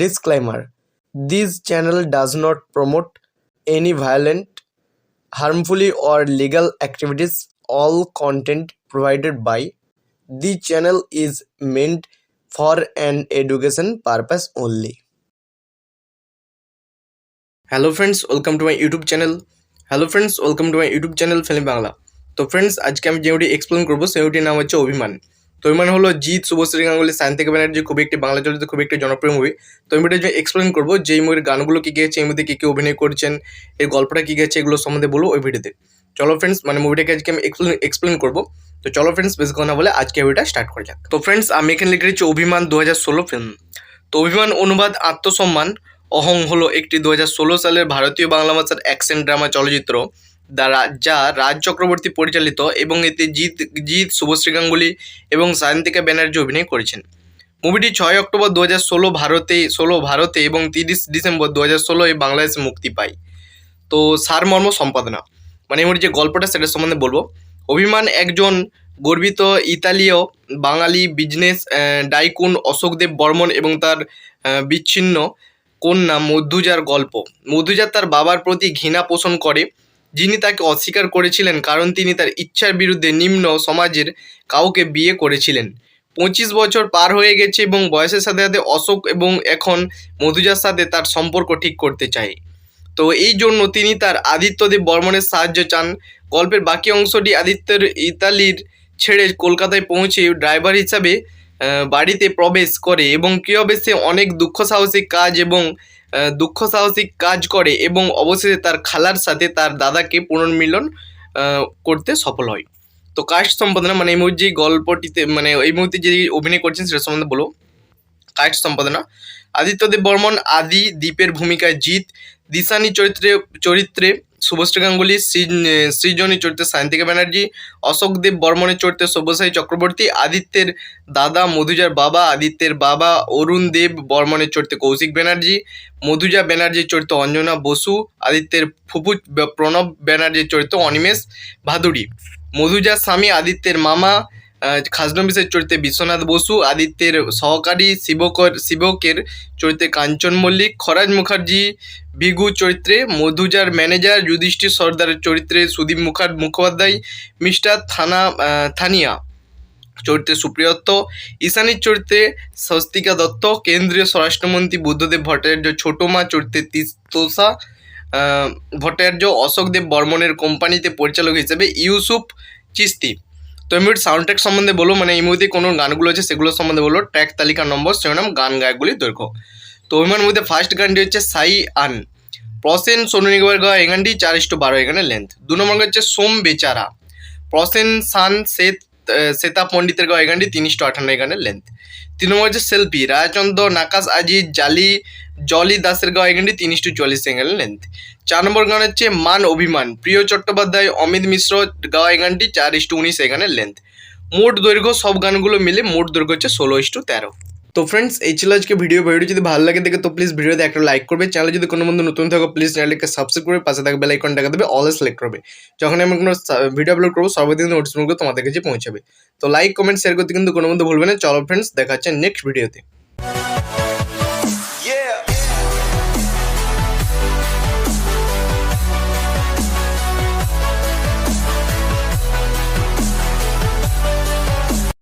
Disclaimer: This channel does not promote any violent, harmful, or illegal activities. All content provided by the channel is meant for an education purpose only. Hello friends, welcome to my YouTube channel. Film Bangla. তো friends, আজকে আমি যেটি explain করবো সেটির নাম হচ্ছে অভিমান। তো অভিমান হলো জিৎ, শুভশ্রী গাঙ্গুলি, সায়ন্তিকা ব্যানার্জি খুবই একটি বাংলা চলচ্চিত্র, খুবই একটি জনপ্রিয় মুভি। তো আমি এটা এক্সপ্লেন করবো যে এই মুভির গানগুলো কী কী আছে, এই মধ্যে কী কী অভিনয় করছেন, এই গল্পটা কী কী আছে, এগুলো সম্বন্ধে বলবো ওই ভিডিওতে। চলো ফ্রেন্ডস, মুভিটাকে আজকে আমি এক্সপ্লেন করবো। তো চলো ফ্রেন্ডস, বেশি কথা না বলে আজকে ভিডিওটা স্টার্ট করা যাক। তো ফ্রেন্ডস, আমি এখানে লিখে দিচ্ছি অভিমান 2016 ফিল্ম। তো অভিমান অনুবাদ আত্মসম্মান অহং হলো একটি 2016 সালের ভারতীয় বাংলা ভাষার অ্যাকশন ড্রামা চলচ্চিত্র যা রাজ চক্রবর্তী পরিচালিত এবং এতে জিৎ, শুভশ্রী গাঙ্গুলি এবং সায়ন্তিকা ব্যানার্জি অভিনয় করেছেন। মুভিটি 6 অক্টোবর 2016 ভারতে এবং 30 ডিসেম্বর 2016 বাংলাদেশে মুক্তি পায়। তো সারমর্ম সম্পাদনা এই মুভির যে গল্পটা সেটার সম্বন্ধে বলবো। অভিমান একজন গর্বিত ইতালীয় বাঙালি বিজনেস টাইকুন অশোকদেব বর্মন এবং তার বিচ্ছিন্ন কন্যা মধুজার গল্প। মধুজা তার বাবার প্রতি ঘৃণা পোষণ করে, যিনি তাকে অস্বীকার করেছিলেন কারণ তিনি তার ইচ্ছার বিরুদ্ধে নিম্ন সমাজের কাউকে বিয়ে করেছিলেন। 25 বছর পার হয়ে গেছে এবং বয়সের সাথে সাথে অশোক এবং এখন মধুজার সাথে তার সম্পর্ক ঠিক করতে চায়। তো এই জন্য তিনি তার আদিত্যদেব বর্মনের সাহায্য চান। গল্পের বাকি অংশটি আদিত্যের ইতালির ছেড়ে কলকাতায় পৌঁছে ড্রাইভার হিসাবে বাড়িতে প্রবেশ করে এবং কীভাবে সে অনেক দুঃখ সাহসিক কাজ করে এবং অবশেষে তার খালার সাথে তার দাদাকে পুনর্মিলন করতে সফল হয়। তো কাস্ট সম্পাদনা এই মুভির যে গল্পটিতে এই মুহূর্তে যে অভিনয় করছেন সেটা সম্বন্ধে বলো। কাস্ট সম্পাদনা: আদিত্যদেব বর্মন আদি, দ্বীপের ভূমিকায় জিৎ, দিশানি চরিত্রে শুভশ্রী গাঙ্গুলি, সৃজনী চরিত্রে সায়ন্তিকা ব্যানার্জি, অশোকদেব বর্মনের চরিত্রে সব্যসাচী চক্রবর্তী, আদিত্যের দাদা মধুজার বাবা, আদিত্যের বাবা অরুণ দেব বর্মনের চরিত্রে কৌশিক ব্যানার্জি, মধুজা ব্যানার্জির চরিত্রে অঞ্জনা বসু, আদিত্যের ফুপু প্রণব ব্যানার্জির চরিত্রে অনিমেষ ভাদুড়ি, মধুজার স্বামী আদিত্যের মামা খাজনবিসের চরিত্রে বিশ্বনাথ বসু, আদিত্যের সহকারী শিবকের চরিত্রে কাঞ্চন মল্লিক, খরাজ মুখার্জি ভিগু চরিত্রে, মধুজার ম্যানেজার যুধিষ্ঠির সর্দারের চরিত্রে সুদীপ মুখোপাধ্যায়, মিস্টার থানিয়া চরিত্রে সুপ্রিয় দত্ত, ঈশানীর চরিত্রে স্বস্তিকা দত্ত, কেন্দ্রীয় স্বরাষ্ট্রমন্ত্রী বুদ্ধদেব ভট্টাচার্য ছোট মা চরিত্রে তিস্তোষা ভট্টাচার্য, অশোকদেব বর্মনের কোম্পানিতে পরিচালক হিসেবে ইউসুফ চিস্তি। তো এই মুভির সাউন্ড ট্র্যাক সম্বন্ধে বলো, এই মুভিতে কোনো গানগুলো আছে সেগুলো সম্বন্ধে বলো, ট্র্যাক তালিকা নম্বর, শিরোনাম, গান গায়কগুলির দৈর্ঘ্য। তো ওইমার মধ্যে ফার্স্ট গানটি হচ্ছে সাই আন, প্রসেন সোনু নিগমের গাওয়া এই গানটি 4:12 এখানে লেন্থ। 2 নম্বর হচ্ছে সোম বেচারা, প্রসেন সান শ্বেতা পণ্ডিতের গাওয়া এই গানটি 3:58 এখানে লেন্থ। 3 নম্বর হচ্ছে সেলফি, রায়চন্দ্র নাকাশ আজিজ জলি দাসের গাওয়া এই গানটি 3:44 এখানে লেন্থ। 4 নম্বর গান হচ্ছে মান অভিমান, প্রিয় চট্টোপাধ্যায় অমিত মিশ্র গাওয়া এই গানটি 4:19 এখানে লেন্থ। মোট দৈর্ঘ্য সব গানগুলো মিলে মোট দৈর্ঘ্য হচ্ছে 16:13। তো ফ্রেন্ডস, এই ছিল আজকে ভিডিওটি যদি ভালো লাগে দেখে তো প্লিজ ভিডিওতে একটা লাইক করবে। চ্যানেলে যদি কোনো বন্ধু নতুন থাকো প্লিজ চ্যানেলকে সাবস্ক্রাইব করে পাশে থাকা বেল আইকনটা দেবে, অল সিলেক্ট করবে। যখন আমি কোনো ভিডিও আপলোড করবো সর্বপ্রথম নোটিফিকেশন তোমাদের কাছে পৌঁছাবে। তো লাইক, কমেন্ট, শেয়ার করতে কিন্তু কোনো বন্ধু ভুলবে না। চলো ফ্রেন্ডস, দেখা হচ্ছে নেক্সট ভিডিওতে।